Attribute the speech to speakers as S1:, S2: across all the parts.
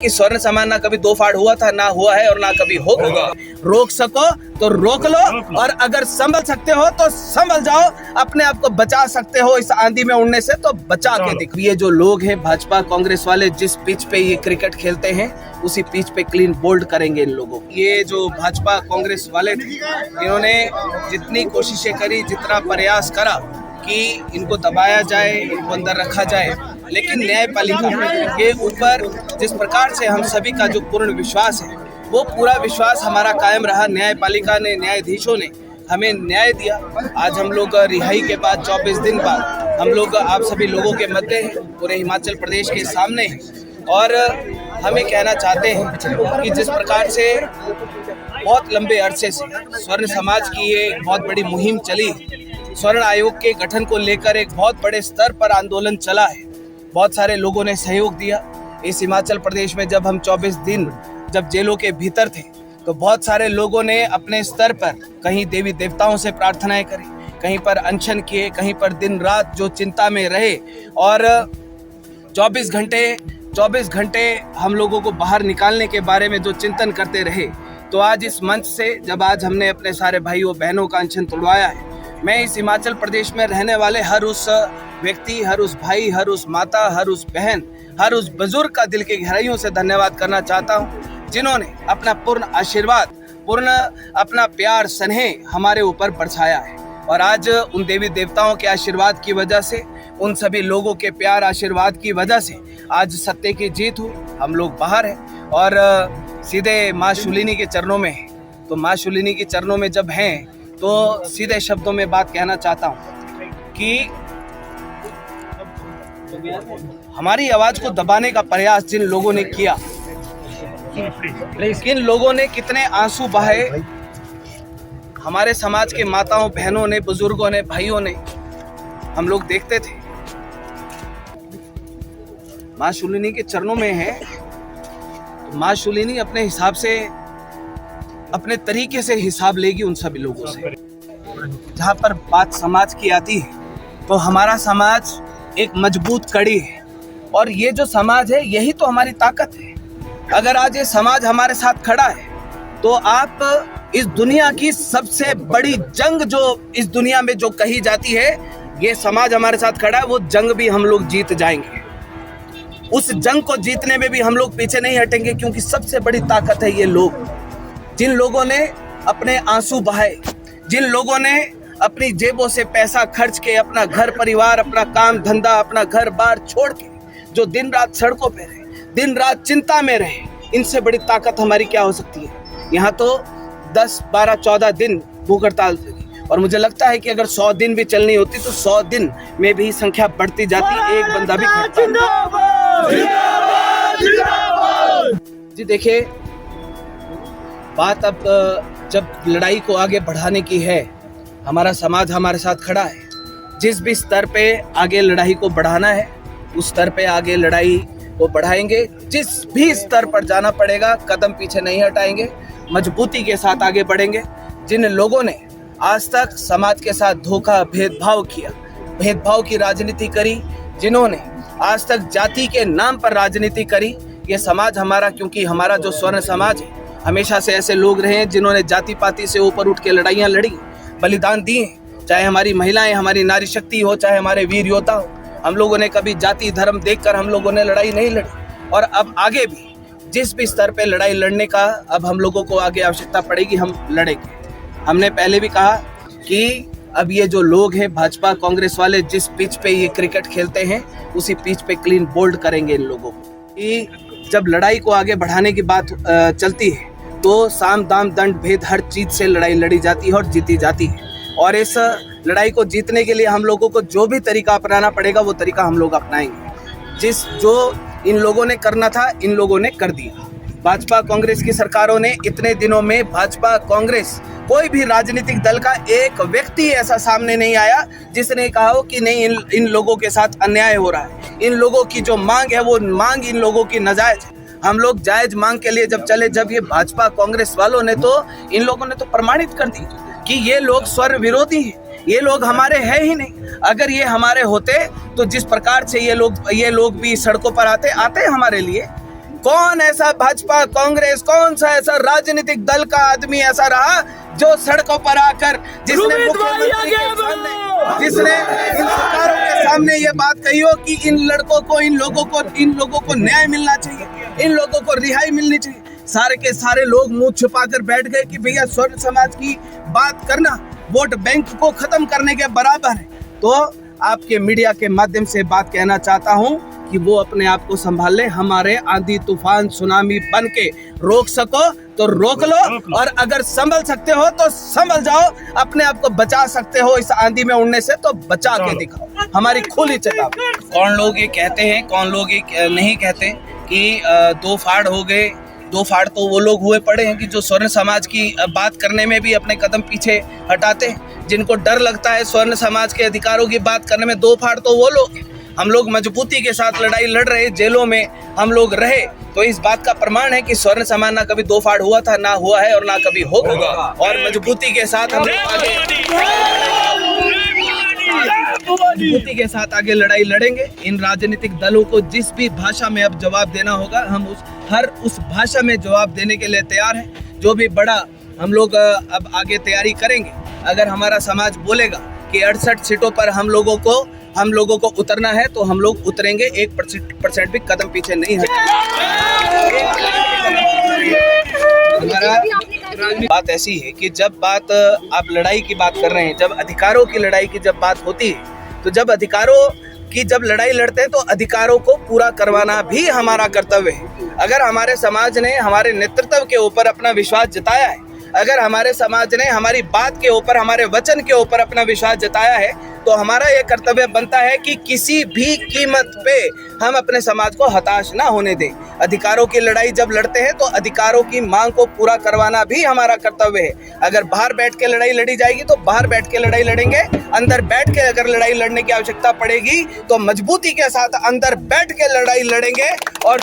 S1: कि स्वर्ण समान ना कभी दो फाड़ हुआ था, ना हुआ है और ना कभी होगा। रोक सको तो रोक लो और अगर संभल सकते हो तो संभल जाओ। अपने आप को बचा सकते हो इस आंधी में उड़ने से तो बचा के दिखो। ये जो लोग हैं भाजपा कांग्रेस वाले, जिस पिच पे ये क्रिकेट खेलते हैं उसी पिच पे क्लीन बोल्ड करेंगे इन लोगों। ये जो भाजपा कांग्रेस वाले थे, इन्होंने जितनी कोशिशें करी, जितना प्रयास करा कि इनको दबाया जाए, इनको अंदर रखा जाए, लेकिन न्यायपालिका के ऊपर जिस प्रकार से हम सभी का जो पूर्ण विश्वास है, वो पूरा विश्वास हमारा कायम रहा। न्यायपालिका ने, न्यायाधीशों ने हमें न्याय दिया। आज हम लोग रिहाई के बाद 24 दिन बाद हम लोग आप सभी लोगों के मध्य हैं, पूरे हिमाचल प्रदेश के सामने हैं और हमें कहना चाहते हैं कि जिस प्रकार से बहुत लंबे अरसे से स्वर्ण समाज की ये बहुत बड़ी मुहिम चली, स्वर्ण आयोग के गठन को लेकर एक बहुत बड़े स्तर पर आंदोलन चला है, बहुत सारे लोगों ने सहयोग दिया। इस हिमाचल प्रदेश में जब हम 24 दिन जब जेलों के भीतर थे तो बहुत सारे लोगों ने अपने स्तर पर कहीं देवी देवताओं से प्रार्थनाएं करी, कहीं पर अनशन किए, कहीं पर दिन रात जो चिंता में रहे और 24 घंटे हम लोगों को बाहर निकालने के बारे में जो चिंतन करते रहे। तो आज इस मंच से जब आज हमने अपने सारे भाइयों बहनों का अनशन तोड़वाया है, मैं इस हिमाचल प्रदेश में रहने वाले हर उस व्यक्ति, हर उस भाई, हर उस माता, हर उस बहन, हर उस बुजुर्ग का दिल की गहराइयों से धन्यवाद करना चाहता हूं, जिन्होंने अपना पूर्ण आशीर्वाद, पूर्ण अपना प्यार, स्नेह हमारे ऊपर बरसाया है। और आज उन देवी देवताओं के आशीर्वाद की वजह से, उन सभी लोगों के प्यार आशीर्वाद की वजह से आज सत्य की जीत हुई। हम लोग बाहर हैं और सीधे माँ शूलिनी के चरणों में हैं। तो माँ शूलिनी के चरणों में जब हैं तो सीधे शब्दों में बात कहना चाहता हूँ कि हमारी आवाज को दबाने का प्रयास जिन लोगों ने किया, किन लोगों ने कितने आंसू बहाए, हमारे समाज के माताओं, बहनों ने, बुजुर्गों ने, भाइयों ने, हम लोग देखते थे। माँ शूलिनी के चरणों में है तो माँ शूलिनी अपने हिसाब से, अपने तरीके से हिसाब लेगी उन सभी लोगों से। जहाँ पर बात समाज की आती है तो हमारा समाज एक मजबूत कड़ी है और ये जो समाज है यही तो हमारी ताकत है। अगर आज ये समाज हमारे साथ खड़ा है तो आप इस दुनिया की सबसे बड़ी जंग जो इस दुनिया में जो कही जाती है, ये समाज हमारे साथ खड़ा है, वो जंग भी हम लोग जीत जाएंगे। उस जंग को जीतने में भी हम लोग पीछे नहीं हटेंगे, क्योंकि सबसे बड़ी ताकत है ये लोग, जिन लोगों ने अपने आंसू बहाए, जिन लोगों ने अपनी जेबों से पैसा खर्च के अपना घर परिवार, अपना काम धंधा, अपना घर बार छोड़ के जो दिन रात सड़कों पे रहे, दिन रात चिंता में रहे, इनसे बड़ी ताकत हमारी क्या हो सकती है। यहाँ तो 10, 12, 14 दिन भूख हड़ताल थी और मुझे लगता है कि अगर 100 दिन भी चलनी होती तो 100 दिन में भी संख्या बढ़ती जाती, एक बंदा भी जी। देखिए, बात अब जब लड़ाई को आगे बढ़ाने की है, हमारा समाज हमारे साथ खड़ा है। जिस भी स्तर पे आगे लड़ाई को बढ़ाना है उस स्तर पे आगे लड़ाई को बढ़ाएंगे। जिस भी स्तर पर जाना पड़ेगा कदम पीछे नहीं हटाएंगे, मजबूती के साथ आगे बढ़ेंगे। जिन लोगों ने आज तक समाज के साथ धोखा, भेदभाव किया, भेदभाव की राजनीति करी, जिन्होंने आज तक जाति के नाम पर राजनीति करी, ये समाज हमारा, क्योंकि हमारा जो स्वर्ण समाज है, हमेशा से ऐसे लोग रहे हैं जिन्होंने जाति पाति से ऊपर उठ के लड़ाइयाँ लड़ी, बलिदान दिए, चाहे हमारी महिलाएं, हमारी नारी शक्ति हो, चाहे हमारे वीर योद्धा हो। हम लोगों ने कभी जाति धर्म देखकर हम लोगों ने लड़ाई नहीं लड़ी और अब आगे भी जिस भी स्तर पे लड़ाई लड़ने का अब हम लोगों को आगे आवश्यकता पड़ेगी, हम लड़ेंगे। हमने पहले भी कहा कि अब ये जो लोग हैं भाजपा कांग्रेस वाले, जिस पिच पे ये क्रिकेट खेलते हैं उसी पिच पे क्लीन बोल्ड करेंगे इन लोगों को। कि जब लड़ाई को आगे बढ़ाने की बात चलती है तो साम दाम दंड भेद हर चीज से लड़ाई लड़ी जाती है और जीती जाती है। और इस लड़ाई को जीतने के लिए हम लोगों को जो भी तरीका अपनाना पड़ेगा वो तरीका हम लोग अपनाएंगे। जो इन लोगों ने करना था इन लोगों ने कर दिया। भाजपा कांग्रेस की सरकारों ने इतने दिनों में, भाजपा कांग्रेस, कोई भी राजनीतिक दल का एक व्यक्ति ऐसा सामने नहीं आया जिसने कहा हो कि नहीं इन लोगों के साथ अन्याय हो रहा है, इन लोगों की जो मांग है वो मांग इन लोगों की नाजायज है। हम लोग जायज मांग के लिए जब चले, जब ये भाजपा कांग्रेस वालों ने तो इन लोगों ने तो प्रमाणित कर दी कि ये लोग स्वर्ण विरोधी हैं, ये लोग हमारे हैं ही नहीं। अगर ये हमारे होते तो जिस प्रकार से ये लोग भी सड़कों पर आते हमारे लिए, कौन ऐसा भाजपा कांग्रेस कौन सा ऐसा राजनीतिक दल का आदमी ऐसा रहा जो सड़कों पर आकर जिसने मुख्यमंत्री के सामने जिसने इन सरकारों के सामने ये बात कही हो कि इन लड़कों को इन लोगों को न्याय मिलना चाहिए, इन लोगों को रिहाई मिलनी चाहिए। सारे के सारे लोग मुंह छुपाकर बैठ गए कि भैया स्वर्ण समाज की बात करना वोट बैंक को खत्म करने के बराबर है। तो आपके मीडिया के माध्यम से बात कहना चाहता हूं कि वो अपने आप को संभाल ले। हमारे आंधी तूफान सुनामी बन के रोक सको तो रोक लो, और अगर संभल सकते हो तो संभल जाओ। अपने आप को बचा सकते हो इस आंधी में उड़ने से तो बचा के दिखाओ, हमारी खुली चेतावनी। कौन लोग ये कहते हैं, कौन लोग ये नहीं कहते कि दो फाड़ हो गए। दो फाड़ तो वो लोग हुए पड़े हैं कि जो स्वर्ण समाज की बात करने में भी अपने कदम पीछे हटाते हैं, जिनको डर लगता है स्वर्ण समाज के अधिकारों की बात करने में। दो फाड़ तो वो लोग हैं। हम लोग मजबूती के साथ लड़ाई लड़ रहे, जेलों में हम लोग रहे, तो इस बात का प्रमाण है कि स्वर्ण समाज ना कभी दो फाड़ हुआ था, ना हुआ है और ना कभी होगा। और मजबूती के साथ हम मजबूती के साथ आगे लड़ाई लड़ेंगे। इन राजनीतिक दलों को जिस भी भाषा में अब जवाब देना होगा, हम उस भाषा में जवाब देने के लिए तैयार हैं। जो भी बड़ा हम लोग अब आगे तैयारी करेंगे। अगर हमारा समाज बोलेगा कि 68 सीटों पर हम लोगों को उतरना है तो हम लोग उतरेंगे। 1% भी कदम पीछे नहीं हटेंगे। हमारा बात ऐसी है कि जब बात आप लड़ाई की बात कर रहे हैं, जब अधिकारों की लड़ाई की जब बात होती है, तो जब अधिकारों की जब लड़ाई लड़ते हैं तो अधिकारों को पूरा करवाना भी हमारा कर्तव्य है। अगर हमारे समाज ने हमारे नेतृत्व के ऊपर अपना विश्वास जताया है, अगर हमारे समाज ने हमारी बात के ऊपर, हमारे वचन के ऊपर अपना विश्वास जताया है, तो हमारा यह कर्तव्य बनता है कि किसी भी कीमत पे हम अपने समाज को हताश ना होने दें। अधिकारों की लड़ाई जब लड़ते हैं तो अधिकारों की मांग को पूरा करवाना भी हमारा कर्तव्य है। अगर बाहर बैठ के लड़ाई लड़ी जाएगी तो बाहर बैठ के लड़ाई लड़ेंगे। अंदर बैठ के अगर लड़ाई लड़ने की आवश्यकता पड़ेगी तो मजबूती के साथ अंदर बैठ के लड़ाई लड़ेंगे। और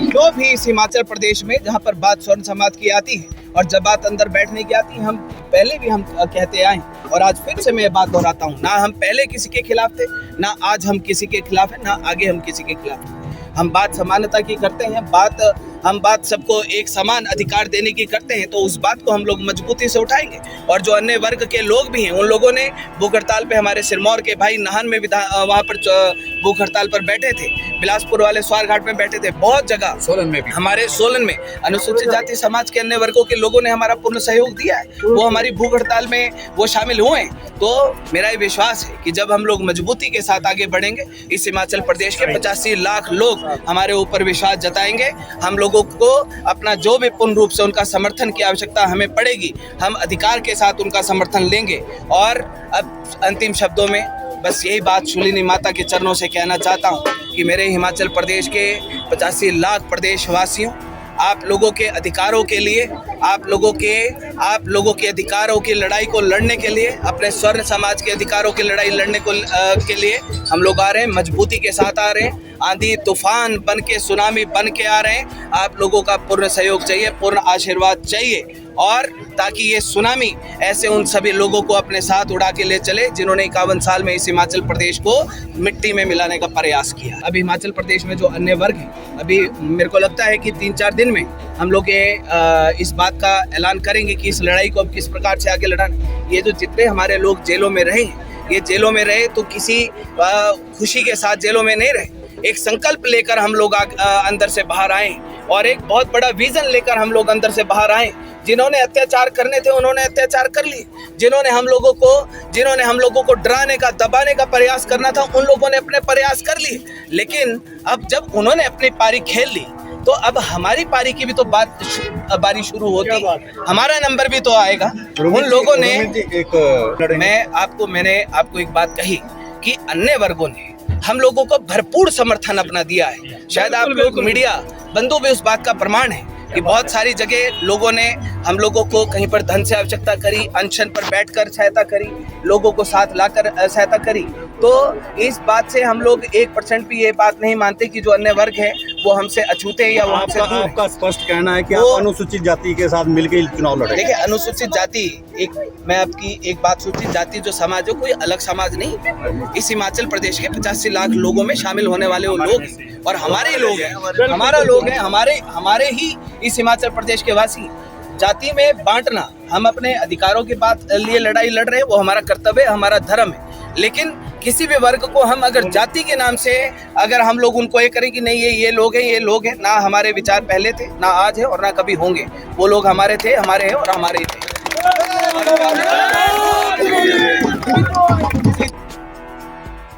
S1: जो भी इस हिमाचल प्रदेश में जहाँ पर बात स्वर्ण समाज की आती है और जब बात अंदर बैठने की आती है, हम पहले भी हम कहते आए और आज फिर से मैं बात दोहराता हूँ, ना हम पहले किसी के खिलाफ थे, ना आज हम किसी के खिलाफ हैं, ना आगे हम किसी के खिलाफ हैं। हम बात समानता की करते हैं, हम बात सबको एक समान अधिकार देने की करते हैं, तो उस बात को हम लोग मजबूती से उठाएंगे। और जो अन्य वर्ग के लोग भी हैं, उन लोगों ने भूख हड़ताल पे, हमारे सिरमौर के भाई नाहन में वहाँ पर भूख हड़ताल पर बैठे थे, बिलासपुर वाले स्वार घाट में बैठे थे, बहुत जगह सोलन में भी, हमारे सोलन में अनुसूचित जाति समाज के अन्य वर्गों के लोगों ने हमारा पूर्ण सहयोग दिया है। वो हमारी भूख हड़ताल में वो शामिल हुए हैं। तो मेरा ये विश्वास है कि जब हम लोग मजबूती के साथ आगे बढ़ेंगे, इस हिमाचल प्रदेश के 85 लाख लोग हमारे ऊपर विश्वास जताएंगे। हम लोगों को अपना जो भी पूर्ण रूप से उनका समर्थन की आवश्यकता हमें पड़ेगी, हम अधिकार के साथ उनका समर्थन लेंगे। और अब अंतिम शब्दों में बस यही बात शूलिनी माता के चरणों से कहना चाहता हूँ कि मेरे हिमाचल प्रदेश के 85 लाख प्रदेशवासियों, आप लोगों के अधिकारों के लिए, आप लोगों के अधिकारों की लड़ाई को लड़ने के लिए, अपने स्वर्ण समाज के अधिकारों की लड़ाई लड़ने के लिए हम लोग आ रहे हैं, मजबूती के साथ आ रहे हैं। आंधी तूफान बन के, सुनामी बन के आ रहे हैं। आप लोगों का पूर्ण सहयोग चाहिए, पूर्ण आशीर्वाद चाहिए, और ताकि ये सुनामी ऐसे उन सभी लोगों को अपने साथ उड़ा के ले चले जिन्होंने 51 साल में इस हिमाचल प्रदेश को मिट्टी में मिलाने का प्रयास किया। अभी हिमाचल प्रदेश में जो अन्य वर्ग हैं, अभी मेरे को लगता है कि 3-4 दिन में हम लोग इस बात का ऐलान करेंगे कि इस लड़ाई को अब किस प्रकार से आगे लड़ाना। ये जो जितने हमारे लोग जेलों में रहे हैं, ये जेलों में रहे तो किसी खुशी के साथ जेलों में नहीं रहे, एक संकल्प लेकर हम लोग अंदर से बाहर आए और एक बहुत बड़ा विजन लेकर हम लोग अंदर से बाहर आए। जिन्होंने अत्याचार करने थे उन्होंने अत्याचार कर लिए, जिन्होंने हम लोगों को डराने का, दबाने का प्रयास करना था, उन लोगों ने अपने प्रयास कर लिए। लेकिन अब जब उन्होंने अपनी पारी खेल ली तो अब हमारी पारी की भी तो बारी शुरू होती, हमारा नंबर भी तो आएगा। उन लोगों ने मैंने आपको एक बात कही कि अन्य वर्गों ने हम लोगों को भरपूर समर्थन अपना दिया है। शायद आप लोग मीडिया बंधु भी उस बात का प्रमाण है कि बहुत सारी जगह लोगों ने हम लोगों को कहीं पर धन से आवश्यकता करी, अनशन पर बैठकर सहायता करी, लोगों को साथ लाकर सहायता करी। तो इस बात से हम लोग 1% भी ये बात नहीं मानते कि जो अन्य वर्ग है वो हमसे अछूते हैं या वो हमसे दूर है।
S2: आपका स्पष्ट कहना है कि आप अनुसूचित जाति के साथ मिलकर चुनाव लड़े।
S1: देखिए, अनुसूचित जाति मैं आपकी एक बात, सूचित जाति जो समाज है कोई अलग समाज नहीं। इस हिमाचल प्रदेश के 85 लाख लोगों में शामिल होने वाले वो लोग हैं और हमारे ही लोग हैं, हमारा लोग हैं, हमारे ही इस हिमाचल प्रदेश के वासी। जाति में बांटना, हम अपने अधिकारों के बात लिए लड़ाई लड़ रहे हैं, वो हमारा कर्तव्य, हमारा धर्म है। लेकिन किसी भी वर्ग को हम अगर जाति के नाम से अगर हम लोग उनको ये करें कि नहीं ये लोग हैं, ये लोग हैं, ना हमारे विचार पहले थे, ना आज है और ना कभी होंगे। वो लोग हमारे थे, हमारे हैं और हमारे ही थे।